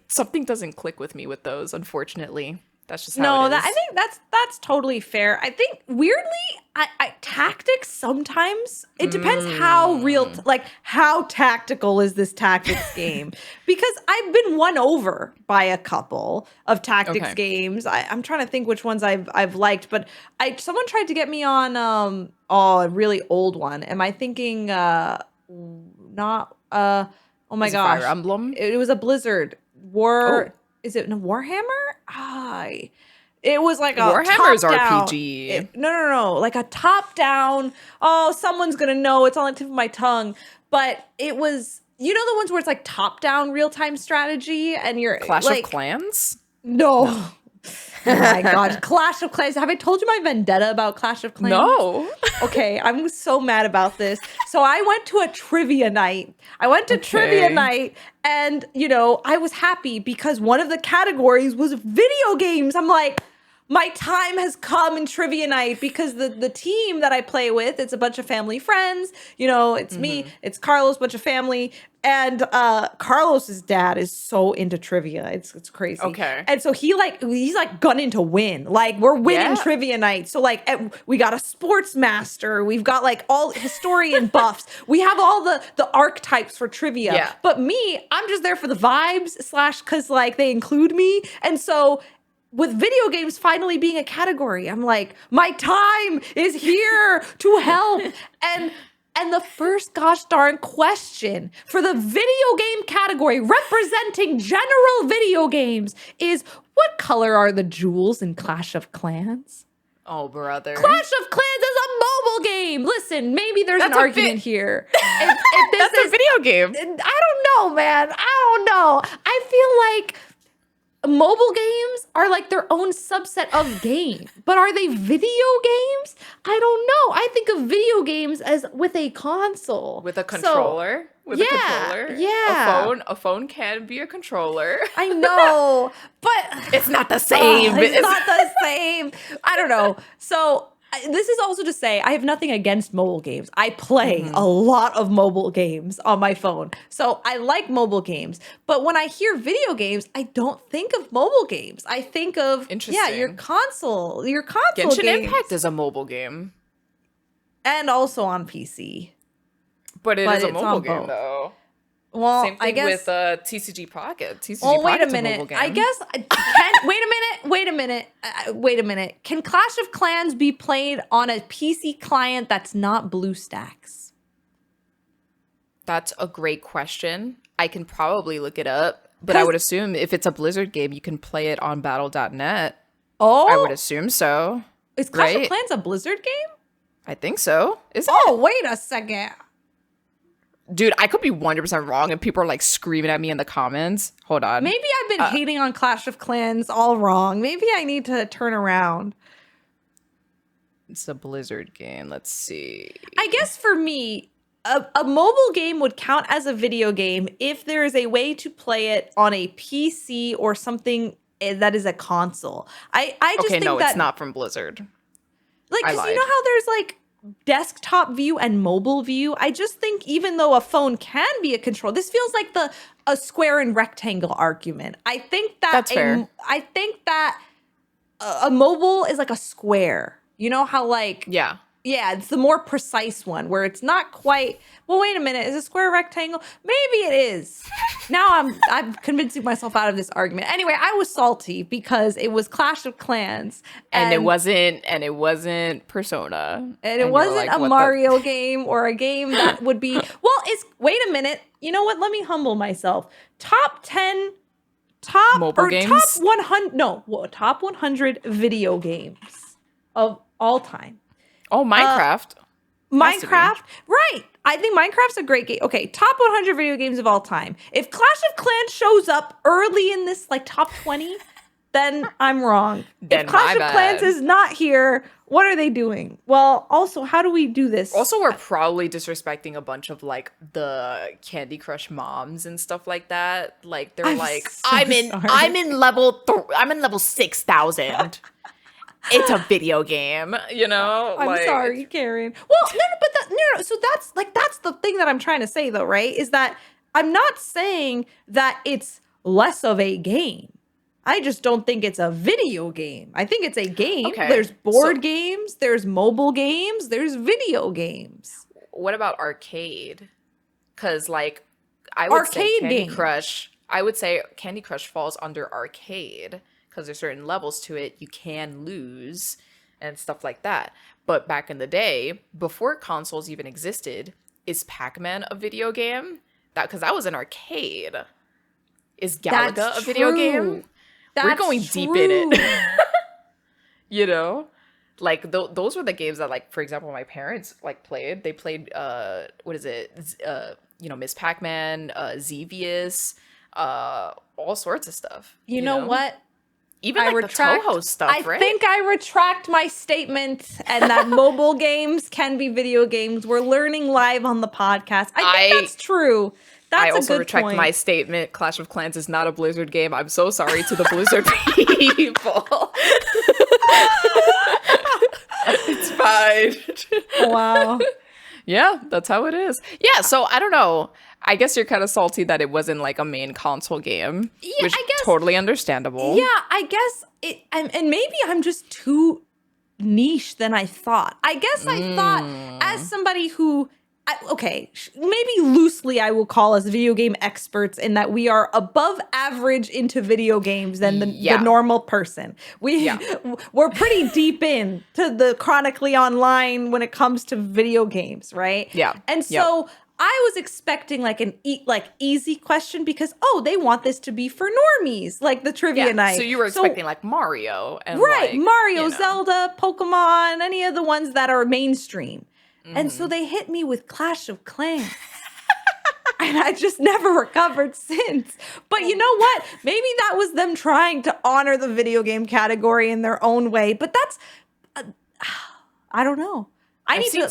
something doesn't click with me with those, unfortunately. That's just how it is. I think that's totally fair. I think weirdly, I tactics sometimes it depends how real, like how tactical is this tactics game? Because I've been won over by a couple of tactics games. I'm trying to think which ones I've liked, but someone tried to get me on a really old one. Am I thinking oh my gosh, Fire Emblem? It was a Blizzard Is it Warhammer? It was like a Warhammer's top-down, RPG. No. Like a top-down, someone's going to know. It's on the tip of my tongue. But it was, you know the ones where it's like top-down real-time strategy and you're Clash like, of Clans? No. Oh my God. Clash of Clans. Have I told you my vendetta about Clash of Clans? No. Okay, I'm so mad about this. So I went to a trivia night. Trivia night and, I was happy because one of the categories was video games. I'm like, my time has come in trivia night because the team that I play with, it's a bunch of family friends. It's me, it's Carlos, bunch of family. And Carlos's dad is so into trivia. It's crazy. Okay. And so he's like gunning to win. Like we're winning trivia night. So like we got a sports master. We've got like all historian buffs. We have all the archetypes for trivia. Yeah. But me, I'm just there for the vibes / cause like they include me. And so with video games finally being a category, I'm like, my time is here to help. And the first gosh darn question for the video game category representing general video games is, what color are the jewels in Clash of Clans? Oh, brother. Clash of Clans is a mobile game. Listen, maybe there's an argument here. If That's a video game. I don't know, man. I don't know. I feel like mobile games are like their own subset of game, but are they video games? I don't know. I think of video games as with a console. With a controller? A controller? Yeah. A phone can be a controller. I know, but it's not the same. It's not the same. I don't know. So this is also to say I have nothing against mobile games. I play a lot of mobile games on my phone. So I like mobile games. But when I hear video games, I don't think of mobile games. I think of your console Genshin games. Impact is a mobile game. And also on PC. But it is a mobile game though. Well, same thing I guess, with TCG Pocket. Wait a minute. I guess. Wait a minute. Can Clash of Clans be played on a PC client that's not BlueStacks? That's a great question. I can probably look it up, but I would assume if it's a Blizzard game, you can play it on battle.net. Oh, I would assume so. Is Clash of Clans a Blizzard game? I think so. Is it? Oh, wait a second. Dude, I could be 100% wrong and people are like screaming at me in the comments. Hold on. Maybe I've been hating on Clash of Clans all wrong. Maybe I need to turn around. It's a Blizzard game. Let's see. I guess for me, a mobile game would count as a video game if there is a way to play it on a PC or something that is a console. I just think that it's not from Blizzard. Like, because you know how there's like desktop view and mobile view? I just think even though a phone can be a control, this feels like a square and rectangle argument. I think that that's fair. I think that a mobile is like a square. You know how like yeah, it's the more precise one where it's not quite. Well, wait a minute. Is a square a rectangle? Maybe it is. Now I'm convincing myself out of this argument. Anyway, I was salty because it was Clash of Clans, and it wasn't Persona, and it wasn't like, a Mario game or a game that would be. Well, wait a minute. You know what? Let me humble myself. Top mobile games? Top 100. No, top 100 video games of all time. Oh, Minecraft. Minecraft, right. I think Minecraft's a great game. Okay, top 100 video games of all time. If Clash of Clans shows up early in this, like, top 20, then I'm wrong. If Clash of Clans is not here, what are they doing? Well, also, how do we do this? Also, we're probably disrespecting a bunch of, like, the Candy Crush moms and stuff like that. Like, they're I'm in level 6,000. It's a video game, you know? I'm sorry, Karen. Well, no. So that's the thing that I'm trying to say, though, right? Is that I'm not saying that it's less of a game. I just don't think it's a video game. I think it's a game. Okay. There's board games, there's mobile games, there's video games. What about arcade? Because, like, I would say Candy Crush. I would say Candy Crush falls under arcade. Because there's certain levels to it, you can lose and stuff like that. But back in the day, before consoles even existed, is Pac-Man a video game? Because that was an arcade. Is Galaga a video game? We're going deep in it. You know? Like, those were the games that, like, for example, my parents, like, played. They played, what is it? Miss Pac-Man, Xevious, all sorts of stuff. You know what? Even like the Toho stuff, right? I think I retract my statement and that mobile games can be video games. We're learning live on the podcast. I think that's true. That's a good point. I also retract my statement. Clash of Clans is not a Blizzard game. I'm so sorry to the Blizzard people. It's fine. Wow. Yeah, that's how it is. Yeah, so I don't know. I guess you're kind of salty that it wasn't like a main console game, which I guess, totally understandable. Yeah, I guess it, and maybe I'm just too niche than I thought. I guess I thought as somebody who, maybe loosely I will call us video game experts in that we are above average into video games than the normal person. We're pretty deep in to the chronically online when it comes to video games, right? Yeah. And so I was expecting like an easy question because they want this to be for normies, like the trivia night. So you were expecting like Mario and Mario, Zelda, Pokemon, any of the ones that are mainstream. And so they hit me with Clash of Clans. And I just never recovered since. But you know what? Maybe that was them trying to honor the video game category in their own way. But that's, I don't know. I've seen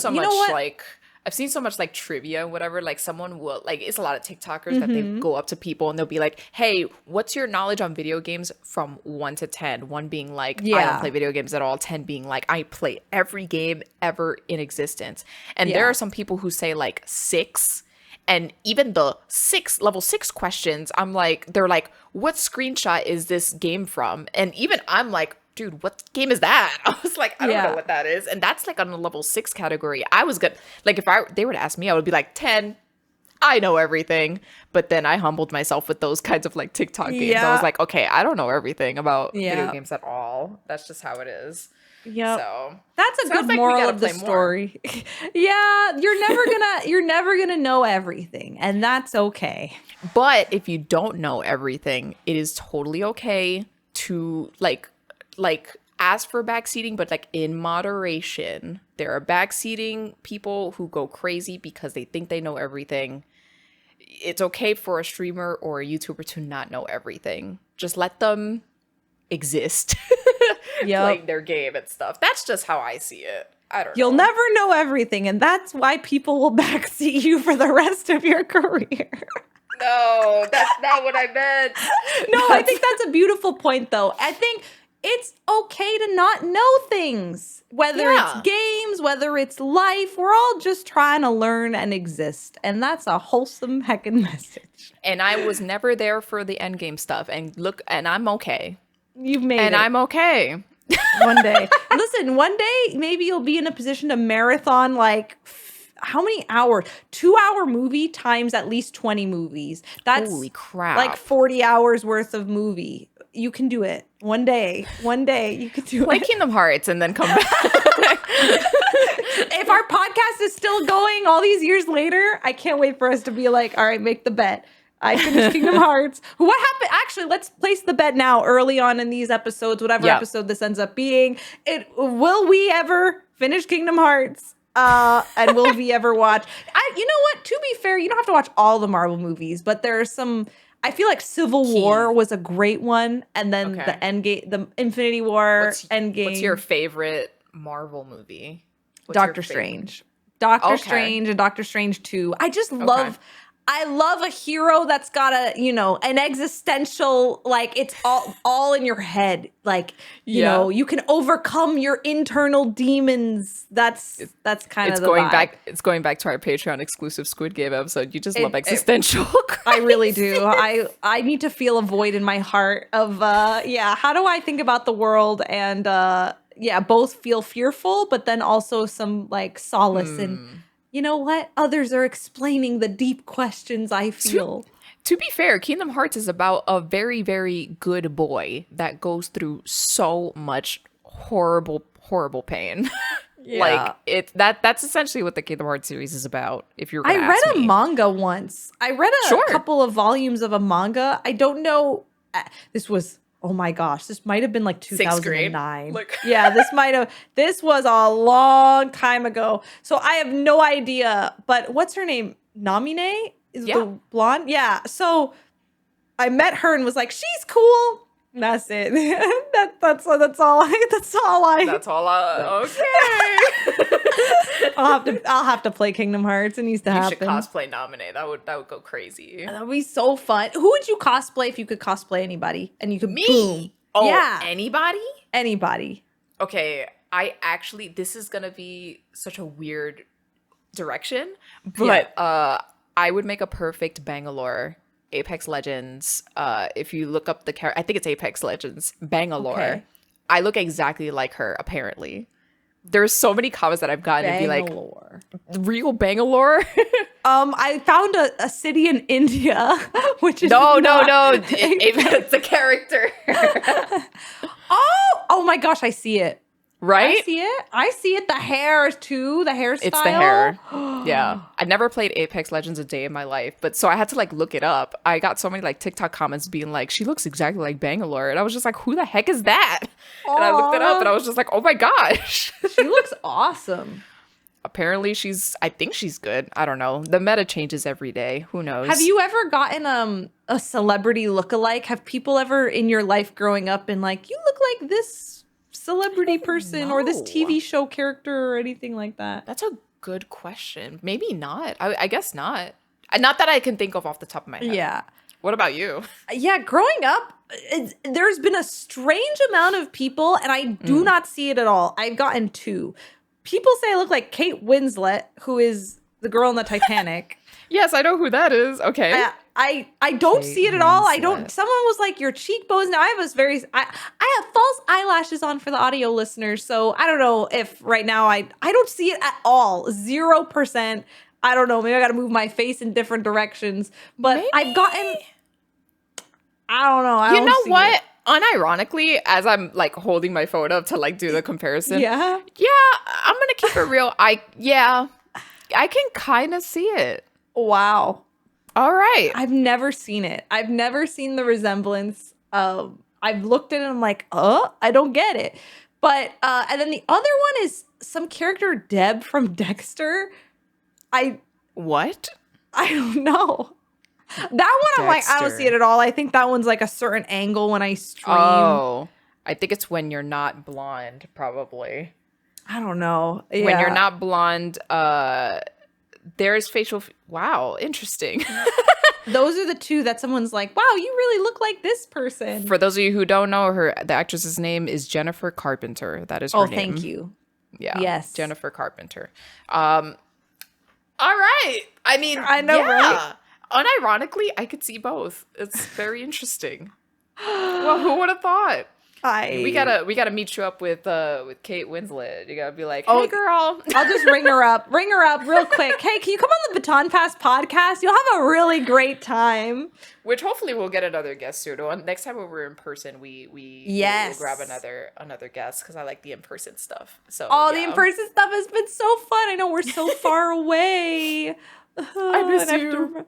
so much like trivia and whatever. Like someone will it's a lot of TikTokers that they go up to people and they'll be like, "Hey, what's your knowledge on video games from 1 to 10?" 1 being like, "I don't play video games at all." 10 being like, "I play every game ever in existence." And there are some people who say like 6. And even the level 6 questions, they're like, "What screenshot is this game from?" And even I'm like, dude, what game is that? I was like, I don't know what that is. And that's like on the level 6 category. I was good. Like if they were to ask me, I would be like 10. I know everything. But then I humbled myself with those kinds of like TikTok games. I was like, okay, I don't know everything about video games at all. That's just how it is. Yeah. So that's a good moral of the story. Yeah, you're never gonna know everything, and that's okay. But if you don't know everything, it is totally okay to like ask for backseating, but like in moderation. There are backseating people who go crazy because they think they know everything. It's okay for a streamer or a YouTuber to not know everything. Just let them exist. Playing their game and stuff. That's just how I see it. I don't know. You'll never know everything, and that's why people will backseat you for the rest of your career. No, that's not what I meant. No, I think that's a beautiful point, though. I think it's okay to not know things, whether it's games, whether it's life. We're all just trying to learn and exist. And that's a wholesome heckin' message. And I was never there for the endgame stuff. And look, and I'm okay. You've made it. And I'm okay. One day. Listen, one day, maybe you'll be in a position to marathon like how many hours? 2-hour movie times at least 20 movies. That's holy crap. Like 40 hours worth of movie. You can do it. One day you can do Play it. Kingdom Hearts and then come back. If our podcast is still going all these years later, I can't wait for us to be like, all right, make the bet. I finished Kingdom Hearts. What happened? Actually, let's place the bet now early on in these episodes, whatever episode this ends up being. Will we ever finish Kingdom Hearts? And will we ever watch? You know what? To be fair, you don't have to watch all the Marvel movies, but there are some. I feel like Civil War was a great one, and then the Endgame, the Infinity War, Endgame. What's your favorite Marvel movie? Doctor Strange. Doctor Strange and Doctor Strange 2. I just love. I love a hero that's got an existential, like it's all in your head. Like, you know, you can overcome your internal demons. That's kind of the vibe. It's going back to our Patreon exclusive Squid Game episode. You just love existential. I really do. I need to feel a void in my heart of, how do I think about the world and, both feel fearful, but then also some like solace in, you know what? Others are explaining the deep questions I feel. To be fair, Kingdom Hearts is about a very, very good boy that goes through so much horrible, horrible pain. Like that's essentially what the Kingdom Hearts series is about. If you're gonna I read ask a me. manga once. I read a couple of volumes of a manga. I don't know. This was, oh my gosh, this might have been like 2009. Like yeah, this was a long time ago. So I have no idea. But what's her name? Namine is the blonde. Yeah. So I met her and was like, she's cool. That's it. That's all I. Okay. I'll have to play Kingdom Hearts. It needs to happen. You should cosplay Nominate. That would go crazy. That would be so fun. Who would you cosplay if you could cosplay anybody? And you could boom. Oh, yeah. Anybody? Anybody. Okay. This is gonna be such a weird direction, but I would make a perfect Bangalore. Apex Legends. If you look up the character, I think it's Apex Legends. Bangalore. Okay. I look exactly like her, apparently. There's so many comments that I've gotten to be like, real Bangalore? I found a city in India, which is No. It's a character. Oh my gosh, I see it. Right? I see it. The hair too. The hairstyle. It's the hair. Yeah. I never played Apex Legends a day in my life, but so I had to like look it up. I got so many like TikTok comments being like, she looks exactly like Bangalore. And I was just like, who the heck is that? Aww. And I looked it up and I was just like, oh my gosh. She looks awesome. Apparently I think she's good. I don't know. The meta changes every day. Who knows? Have you ever gotten a celebrity lookalike? Have people ever in your life growing up been like, you look like this celebrity person or this TV show character or anything like that? That's a good question. Maybe not. I guess not. Not that I can think of off the top of my head. Yeah. What about you? Yeah, growing up, there's been a strange amount of people, and I do not see it at all. I've gotten two. People say I look like Kate Winslet, who is the girl in the Titanic. Yes, I know who that is. Okay. I don't see it at all. I don't. Someone was like, your cheekbones. Now I have false eyelashes on for the audio listeners, so I don't know if right now I don't see it at all. 0%. I don't know. Maybe I got to move my face in different directions. But maybe. I've gotten. I don't know. You know what? Unironically, as I'm like holding my phone up to like do the comparison. Yeah. I'm gonna keep it real. I can kind of see it. Wow. All right. I've never seen it. I've never seen the resemblance. I've looked at it and I'm like, I don't get it. But, and then the other one is some character, Deb from Dexter. What? I don't know. That one, I'm like, I don't see it at all. I think that one's like a certain angle when I stream. Oh, I think it's when you're not blonde, probably. I don't know. Yeah. When you're not blonde, there's facial. Wow, interesting. Those are the two that someone's like, wow, you really look like this person. For those of you who don't know, the actress's name is Jennifer Carpenter. That is her name. Oh, thank you. Yeah. Yes. Jennifer Carpenter. All right. I mean, I know, right? Unironically, I could see both. It's very interesting. Well, who would have thought? We gotta meet you up with Kate Winslet. You gotta be like, hey girl. I'll just ring her up real quick. Hey, can you come on the Baton Pass podcast? You'll have a really great time. Which hopefully we'll get another guest soon. Next time when we're in person, we'll grab another guest because I like the in-person stuff. So the in-person stuff has been so fun. I know we're so far away. I miss you.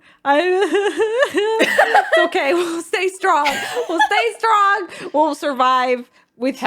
It's okay. We'll stay strong. We'll survive with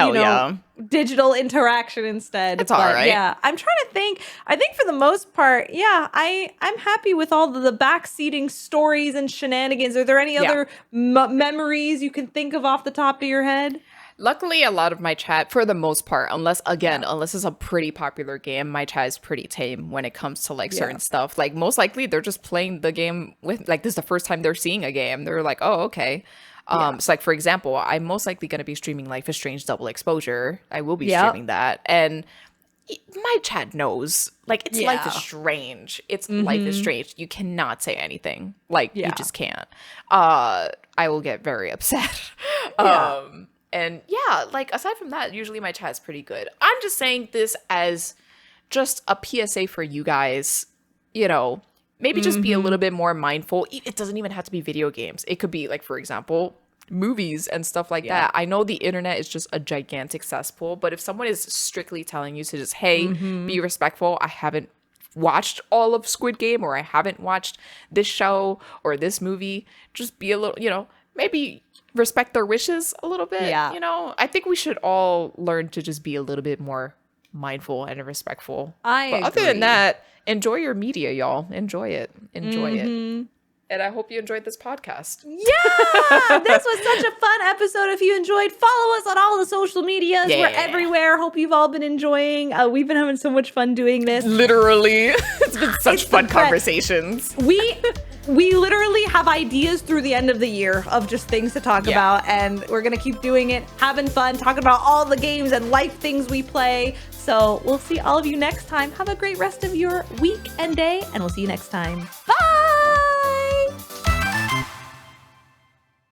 digital interaction instead. It's all right. Yeah, I'm trying to think. I think for the most part, I'm happy with all the backseating stories and shenanigans. Are there any other memories you can think of off the top of your head? Luckily, a lot of my chat, for the most part, unless it's a pretty popular game, my chat is pretty tame when it comes to like certain stuff. Like most likely, they're just playing the game with like this is the first time they're seeing a game. They're like, oh, okay. So like for example, I'm most likely going to be streaming Life is Strange Double Exposure. I will be streaming that, and my chat knows like it's Life is Strange. It's Life is Strange. You cannot say anything. Like you just can't. I will get very upset. And like aside from that, usually my chat is pretty good. I'm just saying this as just a PSA for you guys, maybe just be a little bit more mindful. It doesn't even have to be video games. It could be like, for example, movies and stuff like that. I know the internet is just a gigantic cesspool, but if someone is strictly telling you to just, hey, be respectful, I haven't watched all of Squid Game, or I haven't watched this show or this movie, just be a little, maybe respect their wishes a little bit. I think we should all learn to just be a little bit more mindful and respectful. But other than that, enjoy your media, y'all. Enjoy it. And I hope you enjoyed this podcast. Yeah, this was such a fun episode. If you enjoyed, follow us on all the social medias. We're everywhere. Hope you've all been enjoying. We've been having so much fun doing this. Literally. It's been such fun conversations. We literally have ideas through the end of the year of just things to talk about. And we're going to keep doing it, having fun, talking about all the games and life things we play. So we'll see all of you next time. Have a great rest of your week and day. And we'll see you next time. Bye.